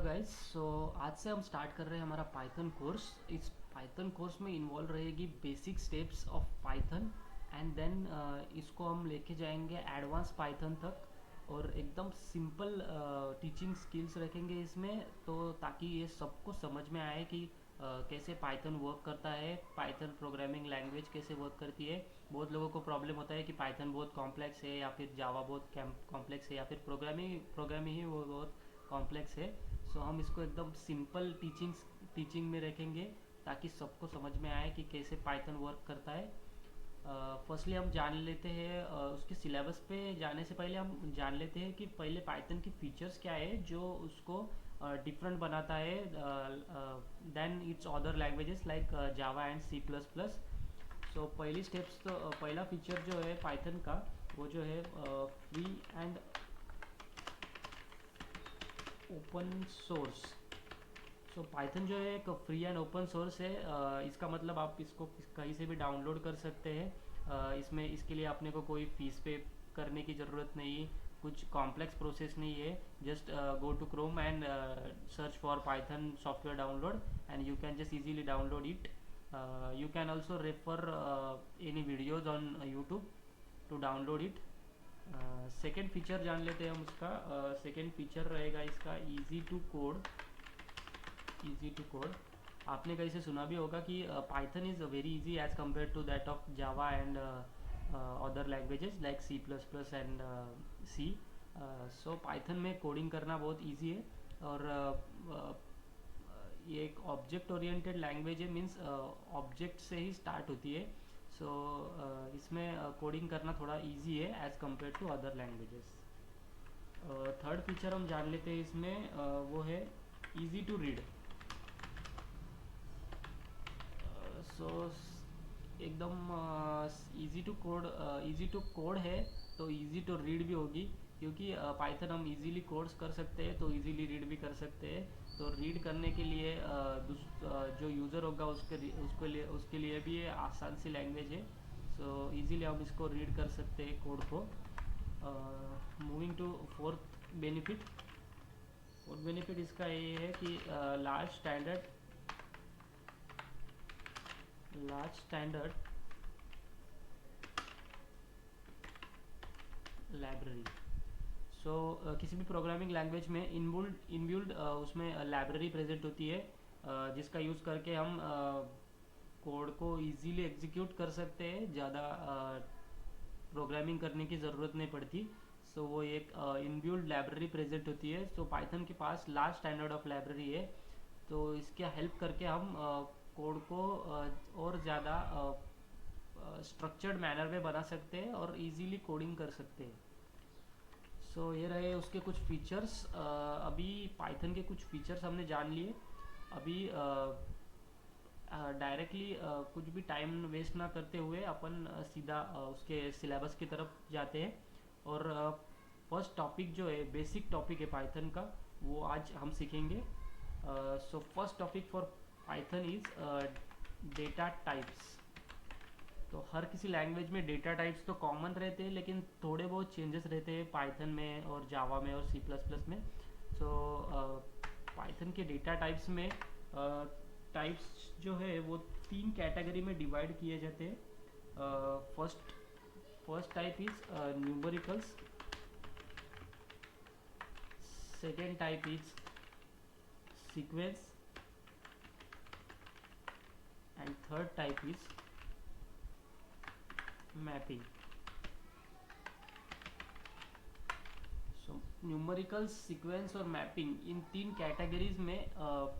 Guys. आज से हम स्टार्ट कर रहे हैं हमारा पाइथन कोर्स। इस पाइथन कोर्स में इन्वॉल्व रहेगी basic steps of Python and then इसको हम लेके जाएंगे एडवांस पाइथन तक और एकदम सिंपल टीचिंग स्किल्स रखेंगे इसमें, तो ताकि ये सबको समझ में आए कि कैसे पाइथन वर्क करता है, पाइथन प्रोग्रामिंग लैंग्वेज कैसे वर्क करती है। बहुत लोगों को प्रॉब्लम होता है कि पाइथन बहुत कॉम्प्लेक्स है या फिर जावा बहुत कॉम्प्लेक्स है या फिर प्रोग्रामिंग ही वो बहुत कॉम्प्लेक्स है। सो हम इसको एकदम सिंपल टीचिंग में रखेंगे ताकि सबको समझ में आए कि कैसे पाइथन वर्क करता है। फर्स्टली हम जान लेते हैं, उसके सिलेबस पे जाने से पहले हम जान लेते हैं कि पहले पाइथन की फीचर्स क्या है जो उसको डिफरेंट बनाता है then it's other languages like Java and C plus plus. So पहली स्टेप्स तो पहला फीचर जो है पाइथन का वो जो है free and open source. So Python जो है एक फ्री एंड ओपन सोर्स है। इसका मतलब आप इसको कहीं से भी डाउनलोड कर सकते हैं। इसमें इसके लिए आपने को कोई फीस पे करने की ज़रूरत नहीं, कुछ कॉम्प्लेक्स प्रोसेस नहीं है। Just go to Chrome and search for Python software download and you can just easily download it. You can also refer any videos on YouTube to download it. Second feature जान लेते हैं हम उसका। Second feature रहेगा इसका easy to code. आपने कहीं से सुना भी होगा कि Python is very easy as compare to that of Java and other languages like C plus plus and C. So Python में कोडिंग करना बहुत इजी है और ये एक ऑब्जेक्ट ओरिएंटेड लैंग्वेज है, मीन्स ऑब्जेक्ट से ही स्टार्ट होती है। सो इसमें कोडिंग करना थोड़ा इजी है as compare to other languages. Third feature हम जान लेते हैं इसमें, वो है इजी टू रीड। सो एकदम इजी टू कोड है तो इजी टू रीड भी होगी, क्योंकि पाइथन हम इजीली कोड्स कर सकते हैं तो इजीली रीड भी कर सकते हैं। तो रीड करने के लिए जो यूज़र होगा उसके लिए भी ये आसान सी लैंग्वेज है। सो इजीली हम इसको रीड कर सकते हैं कोड को। Moving to benefit fourth benefit इसका ये है कि लार्ज स्टैंडर्ड लाइब्रेरी। सो किसी भी प्रोग्रामिंग लैंग्वेज में इनबिल्ड उसमें लाइब्रेरी प्रेजेंट होती है, जिसका यूज़ करके हम कोड को इजीली एग्जीक्यूट कर सकते हैं, ज़्यादा प्रोग्रामिंग करने की ज़रूरत नहीं पड़ती। सो वो एक इनबिल्ड लाइब्रेरी प्रेजेंट होती है। सो पाइथन के पास लार्ज स्टैंडर्ड ऑफ लाइब्रेरी है, तो इसके हेल्प करके हम कोड को और ज़्यादा स्ट्रक्चर्ड मैनर में बना सकते हैं और इजीली कोडिंग कर सकते हैं। सो ये रहे उसके कुछ फीचर्स। अभी पाइथन के कुछ फीचर्स हमने जान लिए। अभी डायरेक्टली कुछ भी टाइम वेस्ट ना करते हुए अपन सीधा उसके सिलेबस की तरफ जाते हैं। और फर्स्ट टॉपिक जो है बेसिक टॉपिक है पाइथन का, वो आज हम सीखेंगे। So first topic for Python is data types. तो हर किसी लैंग्वेज में डेटा टाइप्स तो कॉमन रहते हैं, लेकिन थोड़े बहुत चेंजेस रहते हैं पाइथन में और जावा में और सी प्लस प्लस में। सो पाइथन के डेटा टाइप्स में टाइप्स जो है वो तीन कैटेगरी में डिवाइड किए जाते हैं। First type is numericals, second type is sequence and third type is mapping. So numericals, sequence और मैपिंग, इन तीन कैटेगरीज में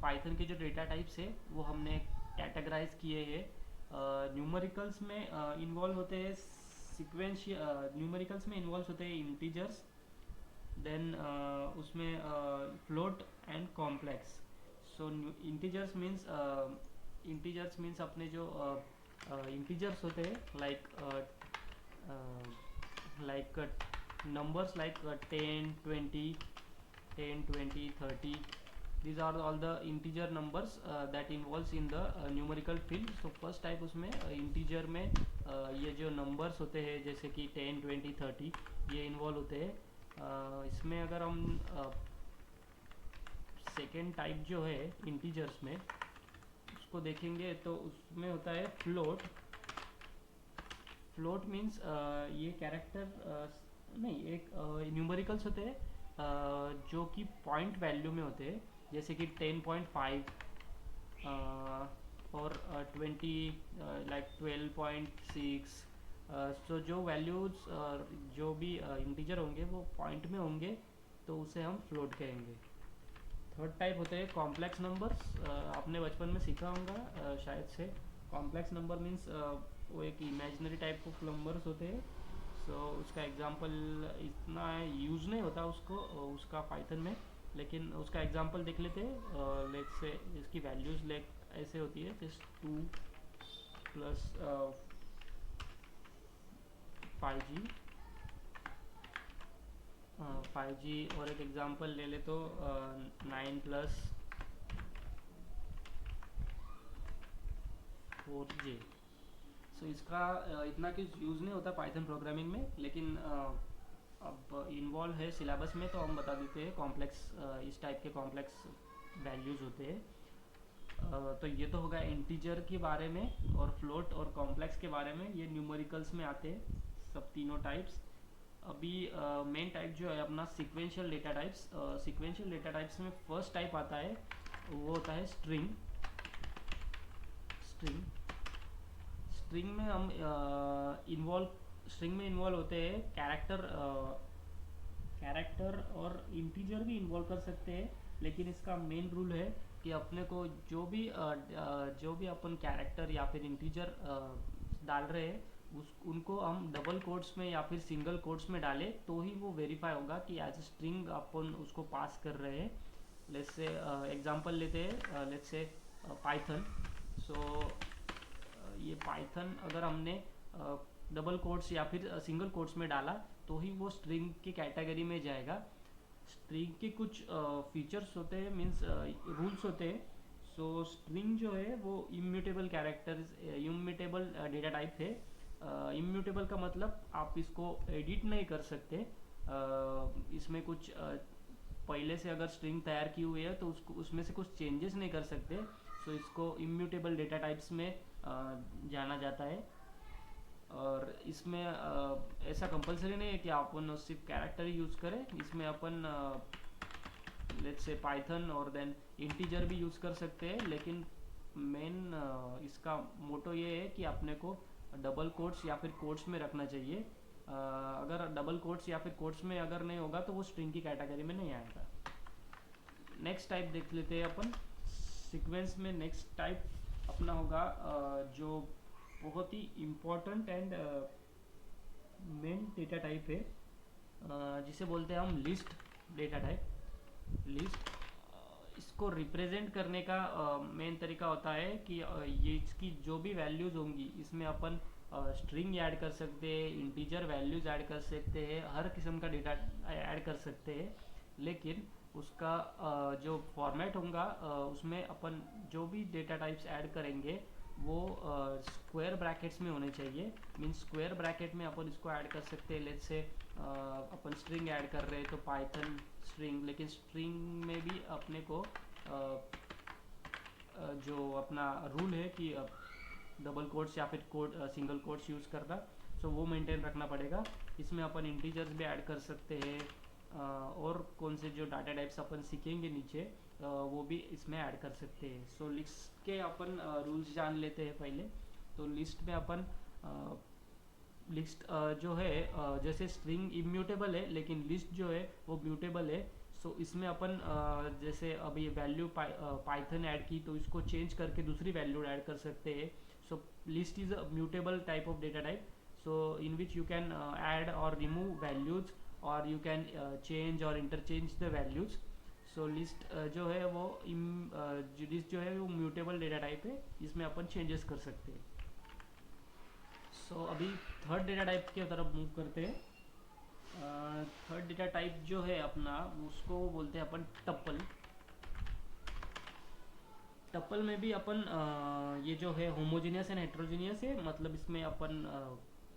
पाइथन के जो डेटा टाइप्स है वो हमने कैटेगराइज किए हैं। न्यूमेरिकल्स में इन्वॉल्व होते हैं सीक्वेंस। न्यूमेरिकल्स में इन्वॉल्व होते हैं इंटीजर्स, देन उसमें float and complex. So integers means अपने जो इंटीजर्स होते हैं like numbers like 10 20 10 20 30, these are all the integer numbers that involves in the numerical field. so first type उसमें integer में ये जो numbers होते हैं जैसे कि 10 20 30 ये इन्वॉल्व होते हैं। इसमें अगर हम सेकेंड टाइप जो है इंटीजर्स में, उसको देखेंगे तो उसमें होता है फ्लोट। फ्लोट मीन्स ये कैरेक्टर नहीं, एक न्यूमेरिकल्स होते हैं जो कि पॉइंट वैल्यू में होते हैं, जैसे कि 10.5 और 20, लाइक 12.6। सो जो वैल्यूज जो भी इंटीजर होंगे वो पॉइंट में होंगे, तो उसे हम फ्लोट कहेंगे। थर्ड टाइप होते हैं कॉम्प्लेक्स नंबर्स। आपने बचपन में सीखा होगा शायद से। कॉम्प्लेक्स नंबर मीन्स वो एक इमेजिनरी टाइप ऑफ नंबर्स होते हैं। सो उसका एग्जांपल इतना यूज़ नहीं होता उसको उसका पाइथन में, लेकिन उसका एग्जांपल देख लेते हैं। लेट्स से इसकी वैल्यूज़ लेक ऐसे होती है, जस्ट 2 प्लस 5G 5G। और एक एग्जांपल ले ले तो 9 प्लस 4J। सो इसका इतना कुछ यूज़ नहीं होता पाइथन प्रोग्रामिंग में, लेकिन अब इन्वॉल्व है सिलेबस में तो हम बता देते हैं। कॉम्प्लेक्स इस टाइप के कॉम्प्लेक्स वैल्यूज़ होते हैं। तो ये तो होगा इंटीजर के बारे में, और फ्लोट और कॉम्प्लेक्स के बारे में। ये न्यूमेरिकल्स में आते हैं सब तीनों टाइप्स। अभी मेन टाइप जो है अपना sequential data types. Sequential data types में फर्स्ट टाइप आता है, वो होता है स्ट्रिंग। स्ट्रिंग स्ट्रिंग में हम स्ट्रिंग में इन्वॉल्व होते हैं कैरेक्टर और इंटीजर भी इन्वॉल्व कर सकते हैं, लेकिन इसका मेन रूल है कि अपने को जो भी अपन कैरेक्टर या फिर इंटीजर डाल रहे हैं उनको हम डबल कोट्स में या फिर सिंगल कोट्स में डालें, तो ही वो वेरीफाई होगा कि एज ए स्ट्रिंग अपन उसको पास कर रहे हैं। लेट्स से एग्जांपल लेते हैं, लेट्स से पाइथन। सो ये पाइथन अगर हमने डबल कोट्स या फिर सिंगल कोट्स में डाला, तो ही वो स्ट्रिंग की कैटेगरी में जाएगा। स्ट्रिंग के कुछ फीचर्स होते हैं, मीन्स रूल्स होते हैं। सो स्ट्रिंग जो है वो immutable characters, immutable data type है। इम्यूटेबल का मतलब आप इसको एडिट नहीं कर सकते। इसमें कुछ पहले से अगर स्ट्रिंग तैयार की हुई है तो उसको उसमें से कुछ चेंजेस नहीं कर सकते। सो इसको इम्यूटेबल डेटा टाइप्स में जाना जाता है। और इसमें ऐसा कंपलसरी नहीं है कि अपन सिर्फ कैरेक्टर ही यूज़ करें। इसमें अपन लेट्स से पाइथन और देन इंटीजर भी यूज़ कर सकते हैं, लेकिन मेन इसका मोटो ये है कि अपने को डबल कोट्स या फिर कोट्स में रखना चाहिए। अगर डबल कोट्स या फिर कोट्स में अगर नहीं होगा तो वो स्ट्रिंग की कैटेगरी में नहीं आएगा। नेक्स्ट टाइप देख लेते हैं अपन सीक्वेंस में। नेक्स्ट टाइप अपना होगा जो बहुत ही important and main data type है, जिसे बोलते हैं हम लिस्ट डेटा टाइप। लिस्ट इसको रिप्रेजेंट करने का मेन तरीका होता है कि ये इसकी जो भी वैल्यूज़ होंगी इसमें अपन स्ट्रिंग ऐड कर सकते हैं, इंटीजर वैल्यूज़ ऐड कर सकते हैं, हर किस्म का डेटा ऐड कर सकते हैं। लेकिन उसका जो फॉर्मेट होगा उसमें अपन जो भी डेटा टाइप्स ऐड करेंगे वो स्क्वायर ब्रैकेट्स में होने चाहिए। मीन्स स्क्वायर ब्रैकेट में अपन इसको ऐड कर सकते हैं। Let's say upon string add कर रहे हैं तो पाइथन स्ट्रिंग, लेकिन स्ट्रिंग में भी अपने को जो अपना रूल है कि डबल कोट्स या फिर सिंगल कोट्स यूज़ करना, सो वो मेंटेन रखना पड़ेगा। इसमें अपन इंटीजर्स भी ऐड कर सकते हैं, और कौन से जो डाटा टाइप्स अपन सीखेंगे नीचे वो भी इसमें ऐड कर सकते हैं। सो लिस्ट के अपन रूल्स जान लेते हैं पहले। तो लिस्ट में अपन लिस्ट जो है जैसे स्ट्रिंग इम्यूटेबल है, लेकिन लिस्ट जो है वो म्यूटेबल है। सो इसमें अपन जैसे अभी वैल्यू पाइथन ऐड की तो इसको चेंज करके दूसरी वैल्यू ऐड कर सकते हैं। So list is a mutable type of data type, so in which you can add और रिमूव वैल्यूज, और यू कैन चेंज और interchange the values. So list जो है वो लिस्ट जो है वो म्यूटेबल डेटा टाइप है, इसमें अपन चेंजेस कर सकते हैं। सो अभी थर्ड डेटा टाइप की तरफ मूव करते हैं। थर्ड डेटा टाइप जो है अपना, उसको बोलते हैं अपन टप्पल। टप्पल में भी अपन ये जो है होमोजीनियस एंड हेट्रोजीनियस है, मतलब इसमें अपन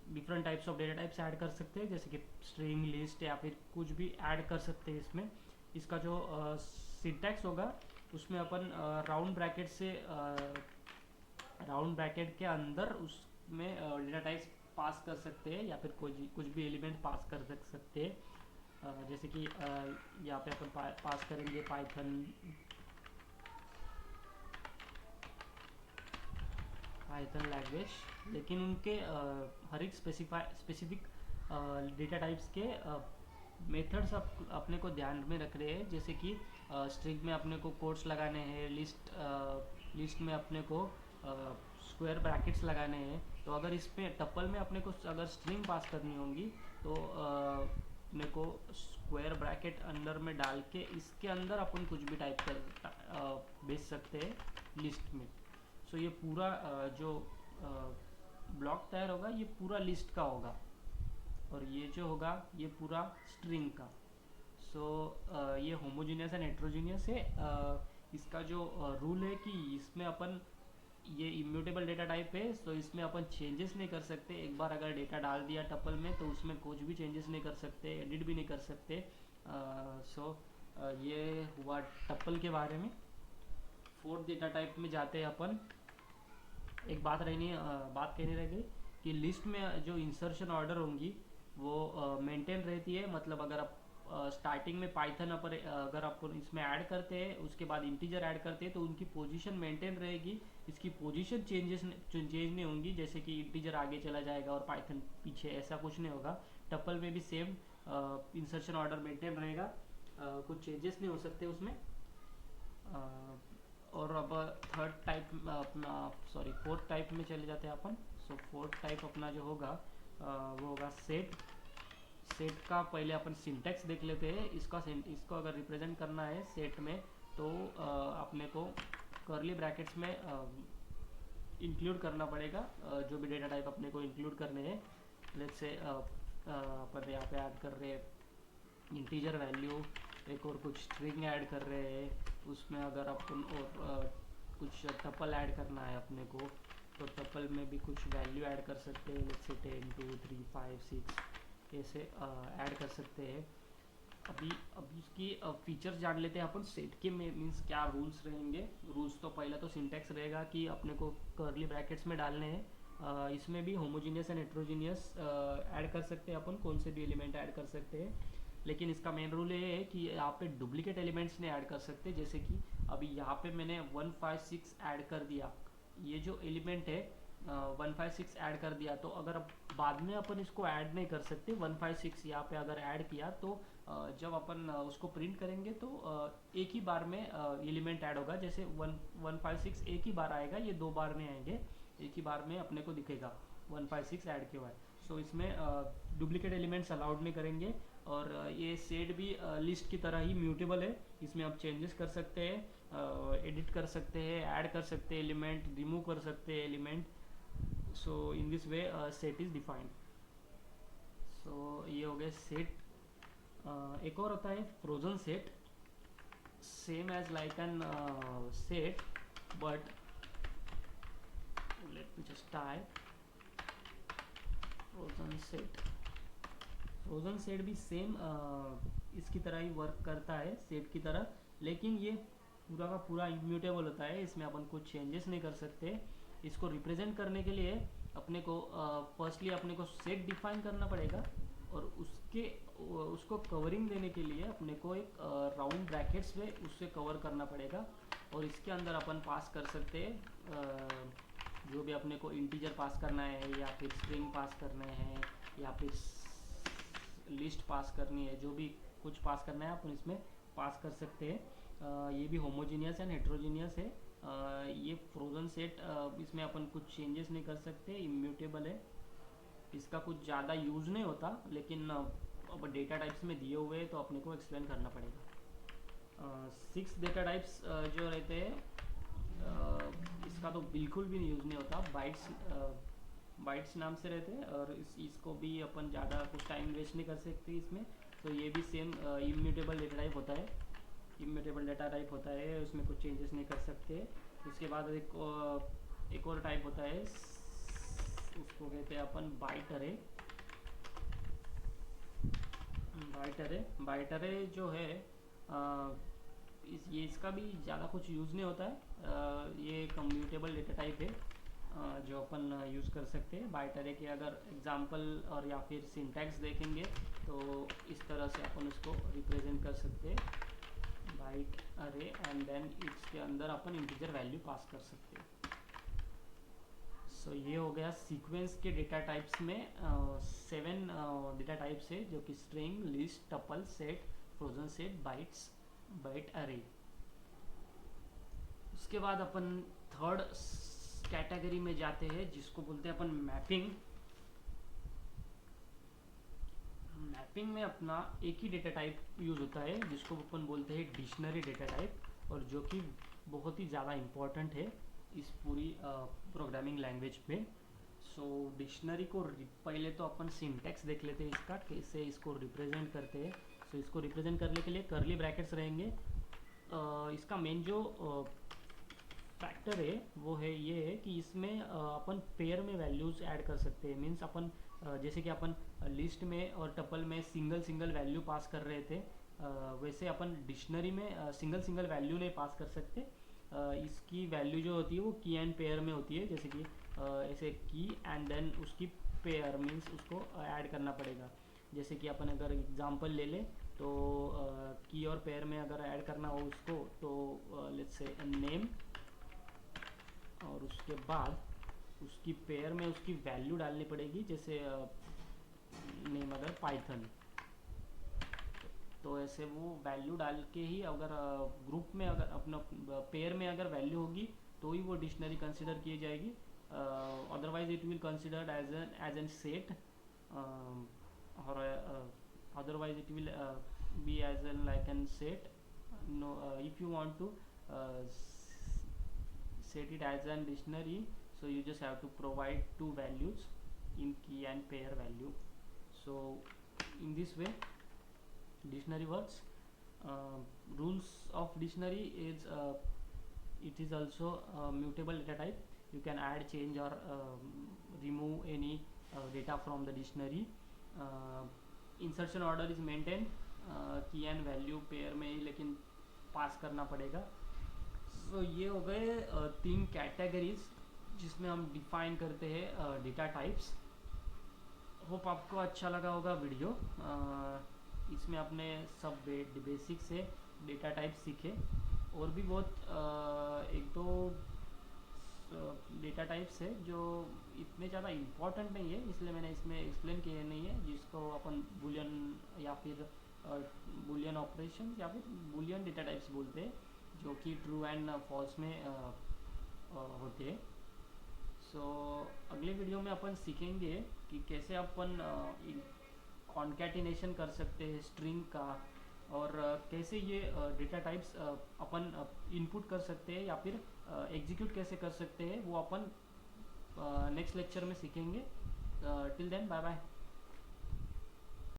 different types of data types add कर सकते हैं, जैसे कि स्ट्रिंग, लिस्ट या फिर कुछ भी ऐड कर सकते हैं इसमें। इसका जो सिंटैक्स होगा उसमें अपन राउंड ब्रैकेट से राउंड ब्रैकेट के अंदर उसमें डेटा टाइप्स पास कर सकते हैं या फिर कुछ भी एलिमेंट पास कर सकते हैं। जैसे कि यहाँ पे अपन पास करेंगे पाइथन लैंग्वेज, लेकिन उनके हर एक स्पेसिफिक डेटा टाइप्स के मेथड्स अपने को ध्यान में रख रहे हैं। जैसे कि स्ट्रिंग में अपने को कोट्स लगाने हैं, लिस्ट में अपने को स्क्वायर ब्रैकेट्स लगाने हैं। तो अगर इसमें टप्पल में अपने को अगर स्ट्रिंग पास करनी होगी तो अपने को स्क्वायर ब्रैकेट अंदर में डाल के इसके अंदर अपन कुछ भी टाइप कर भेज सकते हैं लिस्ट में। सो ये पूरा जो ब्लॉक तैयार होगा ये पूरा लिस्ट का होगा, और ये जो होगा ये पूरा स्ट्रिंग का। सो ये होमोजीनियस एंड हेट्रोजीनियस है। इसका जो रूल है कि इसमें अपन ये इम्यूटेबल डेटा टाइप है, सो इसमें अपन चेंजेस नहीं कर सकते। एक बार अगर डेटा डाल दिया टपल में तो उसमें कुछ भी चेंजेस नहीं कर सकते, एडिट भी नहीं कर सकते। ये हुआ टपल के बारे में। फोर्थ डेटा टाइप में जाते हैं अपन। एक बात कहनी रह गई कि लिस्ट में जो इंसर्शन ऑर्डर होंगी वो मेंटेन रहती है। मतलब अगर आप स्टार्टिंग में पाइथन अगर आप इसमें ऐड करते हैं, उसके बाद इंटीजर ऐड करते हैं, तो उनकी पोजीशन मेंटेन रहेगी, इसकी पोजीशन चेंज नहीं होंगी। जैसे कि इंटीजर आगे चला जाएगा और पाइथन पीछे, ऐसा कुछ नहीं होगा। टपल में भी सेम इंसर्शन ऑर्डर मेंटेन रहेगा, कुछ चेंजेस नहीं हो सकते उसमें। और अब फोर्थ टाइप में चले जाते हैं अपन। सो फोर्थ टाइप अपना जो होगा वो होगा सेट का पहले अपन सिंटैक्स देख लेते हैं। इसको अगर रिप्रेजेंट करना है सेट में तो अपने को कर्ली ब्रैकेट्स में इंक्लूड करना पड़ेगा जो भी डेटा टाइप अपने को इंक्लूड करने हैं। लेट्स से अपन यहाँ पे ऐड कर रहे हैं इंटीजर वैल्यू, एक और कुछ स्ट्रिंग ऐड कर रहे हैं। उसमें अगर अपन और कुछ टपल ऐड करना है अपने को, तो टपल में भी कुछ वैल्यू ऐड कर सकते हैं। लेट्स से 10 2 3 5 6 ऐसे ऐड कर सकते हैं। अभी इसकी फीचर्स जान लेते हैं अपन। सेट के में मीन्स क्या रूल्स रहेंगे। रूल्स तो पहला तो सिंटैक्स रहेगा कि अपने को कर्ली ब्रैकेट्स में डालने हैं। इसमें भी होमोजीनियस एंड हेट्रोजीनियस ऐड कर सकते हैं अपन, कौन से भी एलिमेंट ऐड कर सकते हैं। लेकिन इसका मेन रूल ये है कि यहाँ पे डुप्लीकेट एलिमेंट्स नहीं ऐड कर सकते। जैसे कि अभी यहाँ पे मैंने 156 ऐड कर दिया, ये जो एलिमेंट है 156 ऐड कर दिया, तो अगर अब बाद में अपन इसको ऐड नहीं कर सकते। 156 यहाँ पे अगर ऐड किया तो जब अपन उसको प्रिंट करेंगे तो एक ही बार में एलिमेंट ऐड होगा। जैसे 156 एक ही बार आएगा, ये 2 बार नहीं आएंगे, एक ही बार में अपने को दिखेगा 156 ऐड किया हुआ है। सो इसमें डुप्लीकेट एलिमेंट्स अलाउड नहीं करेंगे। और ये सेट भी लिस्ट की तरह ही म्यूटेबल है। इसमें आप चेंजेस कर सकते हैं, एडिट कर सकते हैं, ऐड कर सकते हैं एलिमेंट, रिमूव कर सकते हैं element. So in this way set is defined. So ये हो गया सेट। एक और होता है frozen set, same as like an set, but let me just type frozen set. Frozen set भी सेम इसकी तरह ही वर्क करता है सेट की तरह, लेकिन ये पूरा का पूरा इम्यूटेबल होता है। इसमें अपन कुछ चेंजेस नहीं कर सकते। इसको रिप्रेजेंट करने के लिए अपने को फर्स्टली अपने को सेट डिफाइन करना पड़ेगा, और उसको कवरिंग देने के लिए अपने को एक राउंड ब्रैकेट्स में उससे कवर करना पड़ेगा। और इसके अंदर अपन पास कर सकते हैं जो भी अपने को इंटीजर पास करना है, या फिर स्ट्रिंग पास करने हैं, या फिर लिस्ट पास करनी है, जो भी कुछ पास करना है अपन इसमें पास कर सकते हैं। ये भी होमोजीनियस एंड हेट्रोजीनियस है। ये फ्रोजन सेट, इसमें अपन कुछ चेंजेस नहीं कर सकते, इम्यूटेबल है। इसका कुछ ज़्यादा यूज़ नहीं होता, लेकिन अब डेटा टाइप्स में दिए हुए हैं तो अपने को एक्सप्लेन करना पड़ेगा। 6 डेटा टाइप्स जो रहते हैं इसका तो बिल्कुल भी यूज़ नहीं होता। बाइट्स नाम से रहते हैं, और इसको भी अपन ज़्यादा कुछ टाइम वेस्ट नहीं कर सकते इसमें। तो ये भी सेम इम्यूटेबल डेटा टाइप होता है। इम्यूटेबल डेटा टाइप होता है, उसमें कुछ चेंजेस नहीं कर सकते। उसके बाद एक और टाइप होता है, उसको कहते हैं अपन बाइट अरे। बाइट अरे जो है ये इसका भी ज़्यादा कुछ यूज़ नहीं होता है। ये कम्यूटेबल डेटा टाइप है जो अपन यूज़ कर सकते हैं। बाइट अरे के अगर एग्जांपल और या फिर सिंटैक्स देखेंगे तो इस तरह से अपन उसको रिप्रेजेंट कर सकते हैं, बाइट अरे, एंड देन इसके अंदर अपन इंटीजर वैल्यू पास कर सकते हैं। सो ये हो गया सीक्वेंस के डेटा टाइप्स में 7 डेटा टाइप्स है, जो कि string, list, tuple, set, frozen set, bytes, byte array. उसके बाद अपन थर्ड कैटेगरी में जाते हैं जिसको बोलते हैं अपन मैपिंग। मैपिंग में अपना एक ही डेटा टाइप यूज़ होता है जिसको अपन बोलते हैं डिक्शनरी डेटा टाइप, और जो कि बहुत ही ज़्यादा इम्पोर्टेंट है इस पूरी प्रोग्रामिंग लैंग्वेज में। सो डिक्शनरी को पहले तो अपन सिंटैक्स देख लेते हैं इसका, कैसे इसको रिप्रेजेंट करते हैं। सो इसको रिप्रेजेंट करने के लिए करली ब्रैकेट्स रहेंगे। इसका मेन जो फैक्टर है वो है ये है कि इसमें अपन पेयर में वैल्यूज़ ऐड कर सकते हैं। मीन्स अपन जैसे कि अपन लिस्ट में और टपल में सिंगल सिंगल वैल्यू पास कर रहे थे, वैसे अपन डिक्शनरी में सिंगल सिंगल वैल्यू नहीं पास कर सकते। इसकी वैल्यू जो होती है वो की एंड पेयर में होती है, जैसे कि ऐसे की एंड देन उसकी पेयर, मीन्स उसको ऐड करना पड़ेगा। जैसे कि अपन अगर एग्जांपल ले लें तो की और पेयर में अगर ऐड करना हो उसको, तो लेट्स से नेम, और उसके बाद उसकी पेयर में उसकी वैल्यू डालनी पड़ेगी। जैसे नेम अगर पाइथन, तो ऐसे वो वैल्यू डाल के ही अगर ग्रुप में अगर अपना पेयर में अगर वैल्यू होगी तो ही वो डिक्शनरी कंसिडर की जाएगी। Otherwise it will considered as an set, और otherwise it will be as an like an set. No, if you want to set it as an dictionary, so you just have to provide two values in key and pair value. So in this way dictionary works. Rules of dictionary is it is also a mutable data type. You can add, change or remove any data from the dictionary. Insertion order is maintain, की and value pair में ही लेकिन पास करना पड़ेगा। सो ये हो गए 3 categories जिसमें हम डिफाइन करते हैं डेटा टाइप्स। होप आपको अच्छा लगा होगा वीडियो। इसमें अपने सब बेसिक से डेटा टाइप सीखे, और भी बहुत एक दो डेटा टाइप्स है जो इतने ज़्यादा इम्पॉर्टेंट नहीं है, इसलिए मैंने इसमें एक्सप्लेन किए नहीं है, जिसको अपन बुलियन या फिर बुलियन ऑपरेशन या फिर बुलियन डेटा टाइप्स बोलते हैं, जो कि ट्रू एंड फॉल्स में होते हैं। सो अगले वीडियो में अपन सीखेंगे कि कैसे अपन कॉन्कैटिनेशन कर सकते हैं स्ट्रिंग का, और कैसे ये डेटा टाइप्स अपन इनपुट कर सकते हैं या फिर एग्जीक्यूट कैसे कर सकते हैं, वो अपन नेक्स्ट लेक्चर में सीखेंगे। Till then bye bye.